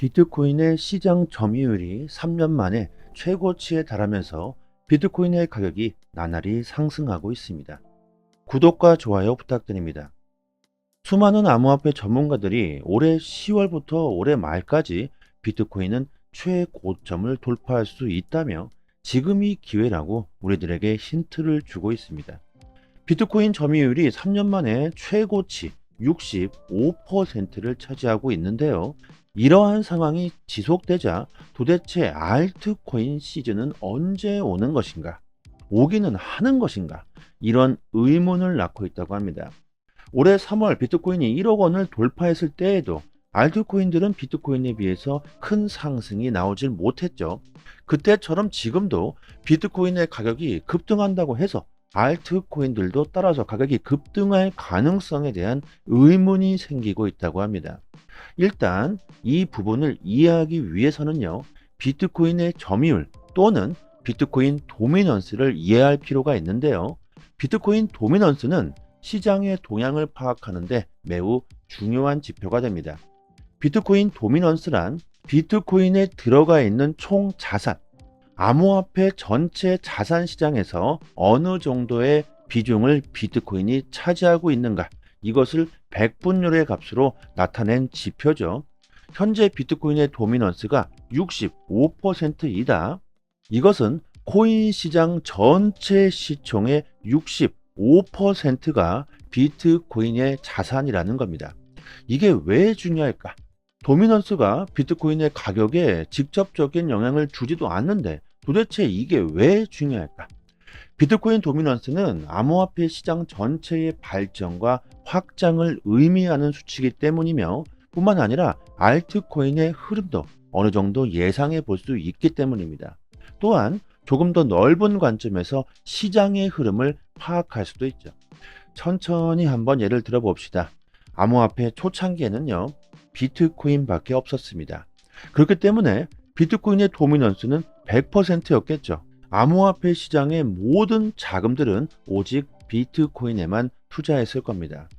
비트코인의 시장 점유율이 3년 만에 최고치에 달하면서 비트코인의 가격이 나날이 상승하고 있습니다. 구독과 좋아요 부탁드립니다. 수많은 암호화폐 전문가들이 올해 10월부터 올해 말까지 비트코인은 최고점을 돌파할 수 있다며 지금이 기회라고 우리들에게 힌트를 주고 있습니다. 비트코인 점유율이 3년 만에 최고치 65%를 차지하고 있는데요. 이러한 상황이 지속되자 도대체 알트코인 시즌은 언제 오는 것인가? 오기는 하는 것인가? 이런 의문을 낳고 있다고 합니다. 올해 3월 비트코인이 1억 원을 돌파했을 때에도 알트코인들은 비트코인에 비해서 큰 상승이 나오질 못했죠. 그때처럼 지금도 비트코인의 가격이 급등한다고 해서 알트코인들도 따라서 가격이 급등할 가능성에 대한 의문이 생기고 있다고 합니다. 일단 이 부분을 이해하기 위해서는요, 비트코인의 점유율 또는 비트코인 도미넌스를 이해할 필요가 있는데요. 비트코인 도미넌스는 시장의 동향을 파악하는데 매우 중요한 지표가 됩니다. 비트코인 도미넌스란 비트코인에 들어가 있는 총 자산, 암호화폐 전체 자산 시장에서 어느 정도의 비중을 비트코인이 차지하고 있는가, 이것을 백분율의 값으로 나타낸 지표죠. 현재 비트코인의 도미넌스가 65%이다. 이것은 코인 시장 전체 시총의 65%가 비트코인의 자산이라는 겁니다. 이게 왜 중요할까? 도미넌스가 비트코인의 가격에 직접적인 영향을 주지도 않는데 도대체 이게 왜 중요할까? 비트코인 도미넌스는 암호화폐 시장 전체의 발전과 확장을 의미하는 수치이기 때문이며 뿐만 아니라 알트코인의 흐름도 어느 정도 예상해 볼 수 있기 때문입니다. 또한 조금 더 넓은 관점에서 시장의 흐름을 파악할 수도 있죠. 천천히 한번 예를 들어 봅시다. 암호화폐 초창기에는요, 비트코인밖에 없었습니다. 그렇기 때문에 비트코인의 도미넌스는 100%였겠죠. 암호화폐 시장의 모든 자금들은 오직 비트코인에만 투자했을 겁니다.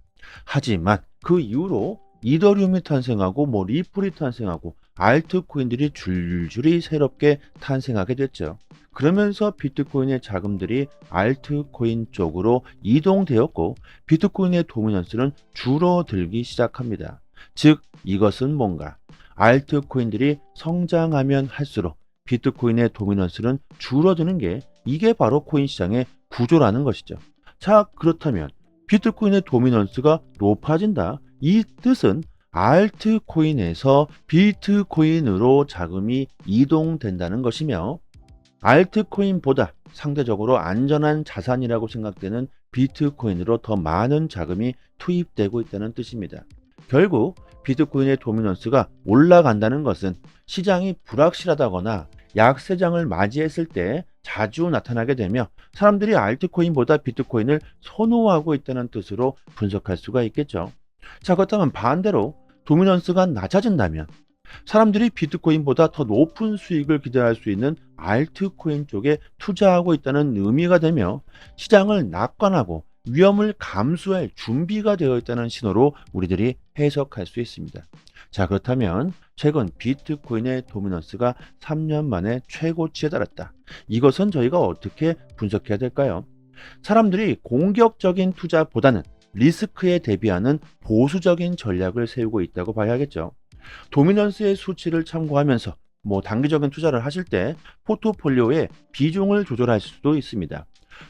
하지만 그 이후로 이더리움이 탄생하고 리플이 탄생하고 알트코인들이 줄줄이 새롭게 탄생하게 됐죠. 그러면서 비트코인의 자금들이 알트코인 쪽으로 이동되었고 비트코인의 도미넌스는 줄어들기 시작합니다. 즉 이것은 뭔가? 알트코인들이 성장하면 할수록 비트코인의 도미넌스는 줄어드는 게 이게 바로 코인 시장의 구조라는 것이죠. 자, 그렇다면 비트코인의 도미넌스가 높아진다. 이 뜻은 알트코인에서 비트코인으로 자금이 이동된다는 것이며 알트코인보다 상대적으로 안전한 자산이라고 생각되는 비트코인으로 더 많은 자금이 투입되고 있다는 뜻입니다. 결국 비트코인의 도미넌스가 올라간다는 것은 시장이 불확실하다거나 약세장을 맞이했을 때 자주 나타나게 되며 사람들이 알트코인보다 비트코인을 선호하고 있다는 뜻으로 분석할 수가 있겠죠. 자, 그렇다면 반대로 도미넌스가 낮아진다면 사람들이 비트코인보다 더 높은 수익을 기대할 수 있는 알트코인 쪽에 투자하고 있다는 의미가 되며 시장을 낙관하고 위험을 감수할 준비가 되어 있다는 신호로 우리들이 해석할 수 있습니다. 자, 그렇다면 최근 비트코인의 도미넌스가 3년 만에 최고치에 달했다. 이것은 저희가 어떻게 분석해야 될까요? 사람들이 공격적인 투자보다는 리스크에 대비하는 보수적인 전략을 세우고 있다고 봐야겠죠. 도미넌스의 수치를 참고하면서 단기적인 투자를 하실 때 포트폴리오의 비중을 조절할 수도 있습니다.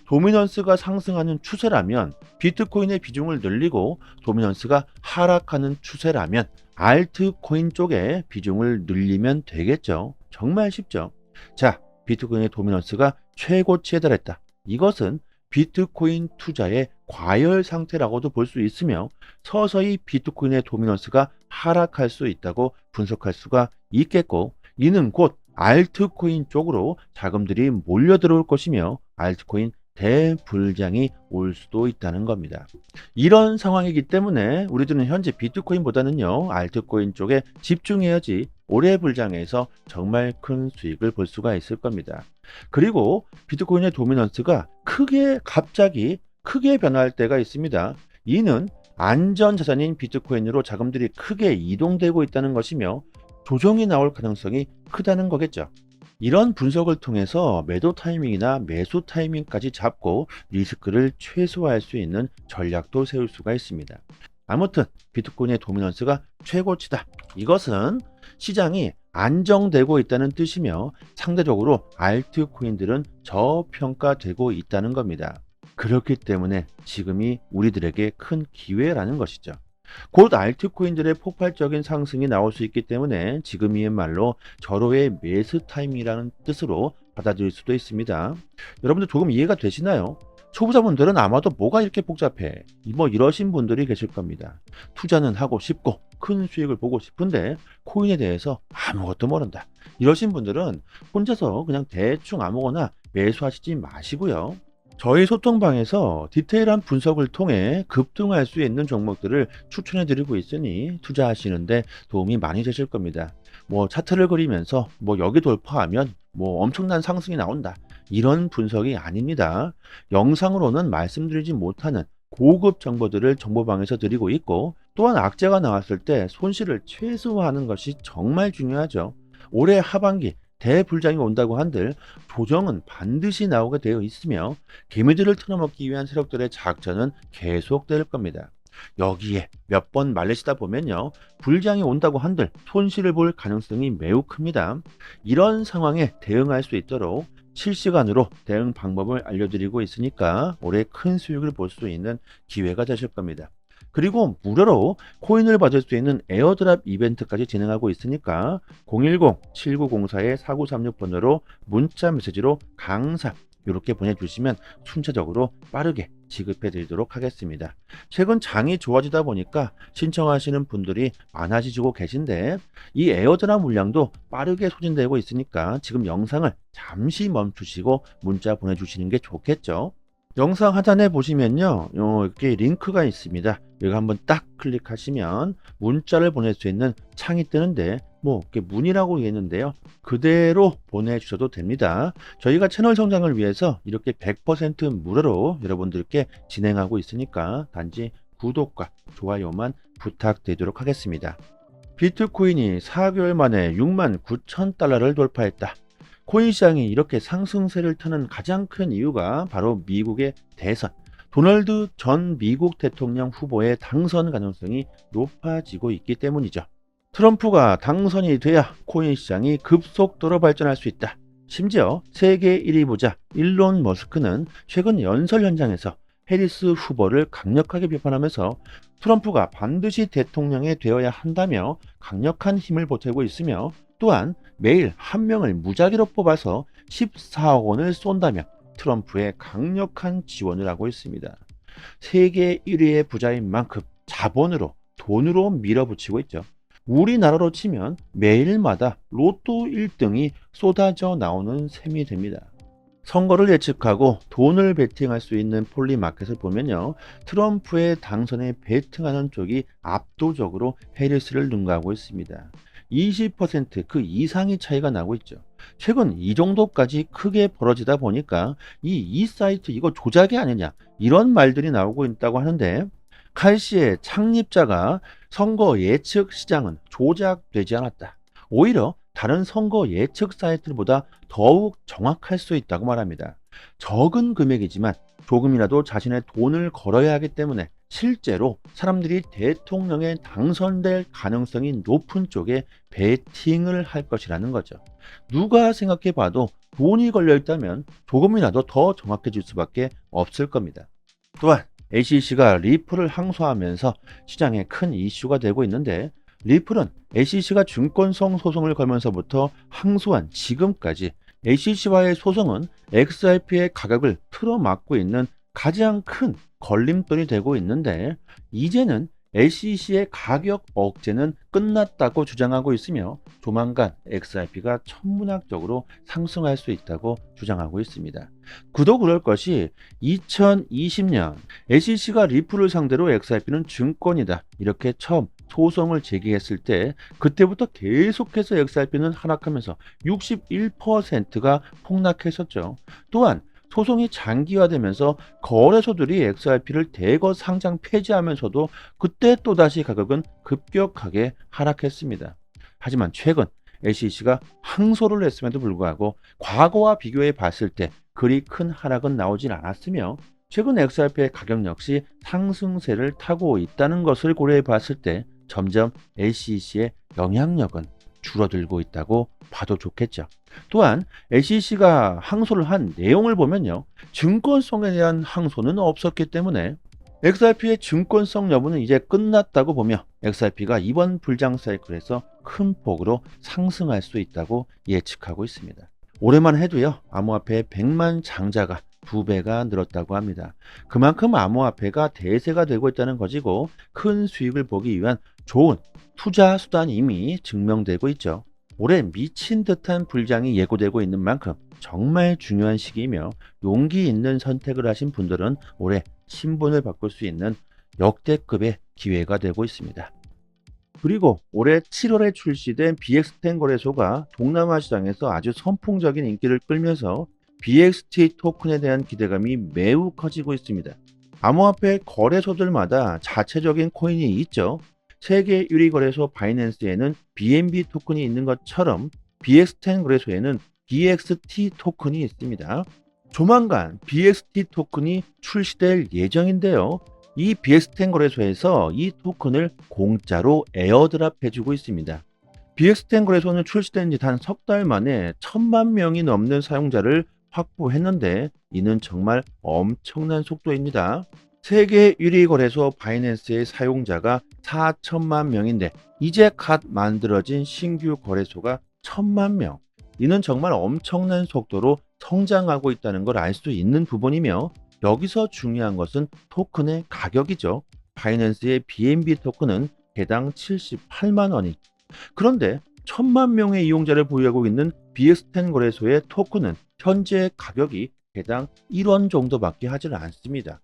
도미넌스가 상승하는 추세라면 비트코인의 비중을 늘리고 도미넌스가 하락하는 추세라면 알트코인 쪽에 비중을 늘리면 되겠죠. 정말 쉽죠. 자, 비트코인의 도미넌스가 최고치에 달했다. 이것은 비트코인 투자의 과열 상태라고도 볼 수 있으며 서서히 비트코인의 도미넌스가 하락할 수 있다고 분석할 수가 있겠고 이는 곧 알트코인 쪽으로 자금들이 몰려 들어올 것이며 알트코인 대불장이 올 수도 있다는 겁니다. 이런 상황이기 때문에 우리들은 현재 비트코인보다는요 알트코인 쪽에 집중해야지 올해 불장에서 정말 큰 수익을 볼 수가 있을 겁니다. 그리고 비트코인의 도미넌스가 갑자기 크게 변할 때가 있습니다. 이는 안전자산인 비트코인으로 자금들이 크게 이동되고 있다는 것이며 조정이 나올 가능성이 크다는 거겠죠. 이런 분석을 통해서 매도 타이밍이나 매수 타이밍까지 잡고 리스크를 최소화할 수 있는 전략도 세울 수가 있습니다. 아무튼 비트코인의 도미넌스가 최고치다. 이것은 시장이 안정되고 있다는 뜻이며 상대적으로 알트코인들은 저평가되고 있다는 겁니다. 그렇기 때문에 지금이 우리들에게 큰 기회라는 것이죠. 곧 알트코인들의 폭발적인 상승이 나올 수 있기 때문에 지금이야말로 절호의 매수 타임이라는 뜻으로 받아들일 수도 있습니다. 여러분들 조금 이해가 되시나요? 초보자분들은 아마도 뭐가 이렇게 복잡해? 뭐 이러신 분들이 계실 겁니다. 투자는 하고 싶고 큰 수익을 보고 싶은데 코인에 대해서 아무것도 모른다. 이러신 분들은 혼자서 그냥 대충 아무거나 매수하시지 마시고요. 저희 소통방에서 디테일한 분석을 통해 급등할 수 있는 종목들을 추천해 드리고 있으니 투자하시는데 도움이 많이 되실 겁니다. 뭐 차트를 그리면서 뭐 여기 돌파하면 뭐 엄청난 상승이 나온다. 이런 분석이 아닙니다. 영상으로는 말씀드리지 못하는 고급 정보들을 정보방에서 드리고 있고 또한 악재가 나왔을 때 손실을 최소화하는 것이 정말 중요하죠. 올해 하반기 대불장이 온다고 한들 조정은 반드시 나오게 되어 있으며 개미들을 털어먹기 위한 세력들의 작전은 계속될 겁니다. 여기에 몇 번 말리시다 보면요, 불장이 온다고 한들 손실을 볼 가능성이 매우 큽니다. 이런 상황에 대응할 수 있도록 실시간으로 대응 방법을 알려드리고 있으니까 올해 큰 수익을 볼 수 있는 기회가 되실 겁니다. 그리고 무료로 코인을 받을 수 있는 에어드랍 이벤트까지 진행하고 있으니까 010-7904-4936번으로 문자 메시지로 강사 이렇게 보내주시면 순차적으로 빠르게 지급해 드리도록 하겠습니다. 최근 장이 좋아지다 보니까 신청하시는 분들이 많아지고 계신데 이 에어드랍 물량도 빠르게 소진되고 있으니까 지금 영상을 잠시 멈추시고 문자 보내주시는 게 좋겠죠. 영상 하단에 보시면요, 이렇게 링크가 있습니다. 여기 한번 딱 클릭하시면 문자를 보낼 수 있는 창이 뜨는데 뭐 이렇게 문의라고 있는데요, 그대로 보내주셔도 됩니다. 저희가 채널 성장을 위해서 이렇게 100% 무료로 여러분들께 진행하고 있으니까 단지 구독과 좋아요만 부탁드리도록 하겠습니다. 비트코인이 4개월 만에 69,000달러를 돌파했다. 코인 시장이 이렇게 상승세를 타는 가장 큰 이유가 바로 미국의 대선, 도널드 전 미국 대통령 후보의 당선 가능성이 높아지고 있기 때문이죠. 트럼프가 당선이 돼야 코인 시장이 급속도로 발전할 수 있다. 심지어 세계 1위 부자 일론 머스크는 최근 연설 현장에서 해리스 후보를 강력하게 비판하면서 트럼프가 반드시 대통령이 되어야 한다며 강력한 힘을 보태고 있으며 또한 매일 한 명을 무작위로 뽑아서 14억 원을 쏜다며 트럼프의 강력한 지원을 하고 있습니다. 세계 1위의 부자인 만큼 자본으로 돈으로 밀어붙이고 있죠. 우리나라로 치면 매일마다 로또 1등이 쏟아져 나오는 셈이 됩니다. 선거를 예측하고 돈을 베팅할 수 있는 폴리마켓을 보면요, 트럼프의 당선에 베팅하는 쪽이 압도적으로 해리스를 능가하고 있습니다. 20%그 이상의 차이가 나고 있죠. 최근 이 정도까지 크게 벌어지다 보니까 이 사이트 이거 조작이 아니냐 이런 말들이 나오고 있다고 하는데, 칼시의 창립자가 선거 예측 시장은 조작되지 않았다. 오히려 다른 선거 예측 사이트보다 더욱 정확할 수 있다고 말합니다. 적은 금액이지만 조금이라도 자신의 돈을 걸어야 하기 때문에 실제로 사람들이 대통령에 당선될 가능성이 높은 쪽에 베팅을 할 것이라는 거죠. 누가 생각해 봐도 돈이 걸려 있다면 조금이라도 더 정확해질 수밖에 없을 겁니다. 또한 SEC가 리플을 항소하면서 시장에 큰 이슈가 되고 있는데, 리플은 SEC가 증권성 소송을 걸면서부터 항소한 지금까지 SEC와의 소송은 XRP의 가격을 틀어막고 있는 가장 큰 걸림돌이 되고 있는데, 이제는 SEC의 가격 억제는 끝났다고 주장하고 있으며 조만간 XRP가 천문학적으로 상승할 수 있다고 주장하고 있습니다. 그도 그럴 것이 2020년 SEC가 리플을 상대로 XRP는 증권이다 이렇게 처음 소송을 제기했을 때 그때부터 계속해서 XRP는 하락하면서 61%가 폭락했었죠. 또한 소송이 장기화되면서 거래소들이 XRP를 대거 상장 폐지하면서도 그때 또다시 가격은 급격하게 하락했습니다. 하지만 최근 SEC가 항소를 했음에도 불구하고 과거와 비교해 봤을 때 그리 큰 하락은 나오질 않았으며, 최근 XRP의 가격 역시 상승세를 타고 있다는 것을 고려해 봤을 때 점점 SEC의 영향력은 줄어들고 있다고 봐도 좋겠죠. 또한 SEC가 항소를 한 내용을 보면요, 증권성에 대한 항소는 없었기 때문에 XRP의 증권성 여부는 이제 끝났다고 보며 XRP가 이번 불장 사이클에서 큰 폭으로 상승할 수 있다고 예측하고 있습니다. 올해만 해도요, 암호화폐 100만 장자가 2배가 늘었다고 합니다. 그만큼 암호화폐가 대세가 되고 있다는 것이고, 큰 수익을 보기 위한 좋은 투자 수단이 이미 증명되고 있죠. 올해 미친 듯한 불장이 예고되고 있는 만큼 정말 중요한 시기이며, 용기 있는 선택을 하신 분들은 올해 신분을 바꿀 수 있는 역대급의 기회가 되고 있습니다. 그리고 올해 7월에 출시된 BX10 거래소가 동남아 시장에서 아주 선풍적인 인기를 끌면서 BXT 토큰에 대한 기대감이 매우 커지고 있습니다. 암호화폐 거래소들마다 자체적인 코인이 있죠. 세계 1위 거래소 바이낸스에는 BNB 토큰이 있는 것처럼 BX10 거래소에는 BXT 토큰이 있습니다. 조만간 BXT 토큰이 출시될 예정인데요. 이 BX10 거래소에서 이 토큰을 공짜로 에어드랍 해주고 있습니다. BX10 거래소는 출시된 지 단 석 달 만에 1000만 명이 넘는 사용자를 확보했는데, 이는 정말 엄청난 속도입니다. 세계 1위 거래소 바이낸스의 사용자가 4천만 명인데 이제 갓 만들어진 신규 거래소가 1000만 명. 이는 정말 엄청난 속도로 성장하고 있다는 걸 알 수 있는 부분이며, 여기서 중요한 것은 토큰의 가격이죠. 바이낸스의 BNB 토큰은 개당 78만 원이. 그런데 1000만 명의 이용자를 보유하고 있는 BX10 거래소의 토큰은 현재 가격이 개당 1원 정도밖에 하질 않습니다.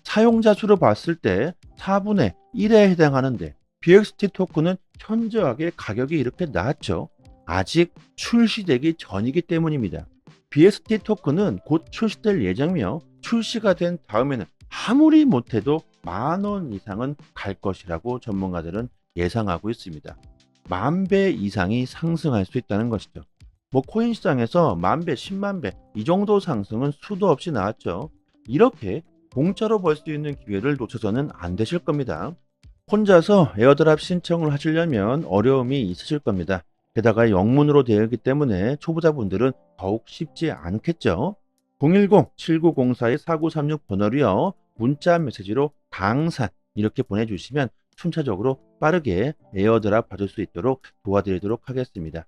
사용자 수로 봤을 때 4분의 1에 해당하는데 BXT 토큰은 현저하게 가격이 이렇게 낮죠. 아직 출시되기 전이기 때문입니다. BXT 토큰은 곧 출시될 예정이며, 출시가 된 다음에는 아무리 못해도 10,000원 이상은 갈 것이라고 전문가들은 예상하고 있습니다. 10,000배 이상이 상승할 수 있다는 것이죠. 코인 시장에서 10,000배, 100,000배 이 정도 상승은 수도 없이 나왔죠. 이렇게 공짜로 벌 수 있는 기회를 놓쳐서는 안 되실 겁니다. 혼자서 에어드랍 신청을 하시려면 어려움이 있으실 겁니다. 게다가 영문으로 되어 있기 때문에 초보자분들은 더욱 쉽지 않겠죠. 010-7904-4936 번호로요, 문자 메시지로 강산 이렇게 보내주시면 순차적으로 빠르게 에어드랍 받을 수 있도록 도와드리도록 하겠습니다.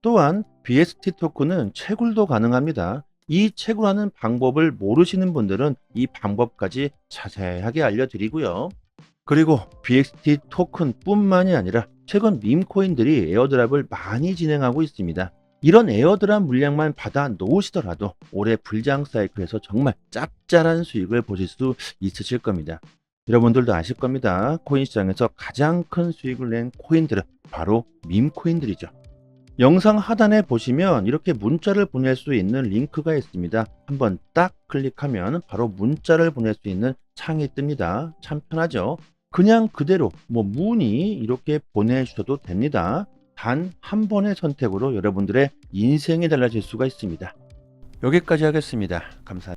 또한 BXT 토큰은 채굴도 가능합니다. 이 채굴하는 방법을 모르시는 분들은 이 방법까지 자세하게 알려드리고요. 그리고 BXT 토큰 뿐만이 아니라 최근 밈코인들이 에어드랍을 많이 진행하고 있습니다. 이런 에어드랍 물량만 받아 놓으시더라도 올해 불장 사이클에서 정말 짭짤한 수익을 보실 수 있으실 겁니다. 여러분들도 아실 겁니다. 코인 시장에서 가장 큰 수익을 낸 코인들은 바로 밈코인들이죠. 영상 하단에 보시면 이렇게 문자를 보낼 수 있는 링크가 있습니다. 한번 딱 클릭하면 바로 문자를 보낼 수 있는 창이 뜹니다. 참 편하죠. 그냥 그대로 문의 이렇게 보내주셔도 됩니다. 단 한 번의 선택으로 여러분들의 인생이 달라질 수가 있습니다. 여기까지 하겠습니다. 감사합니다.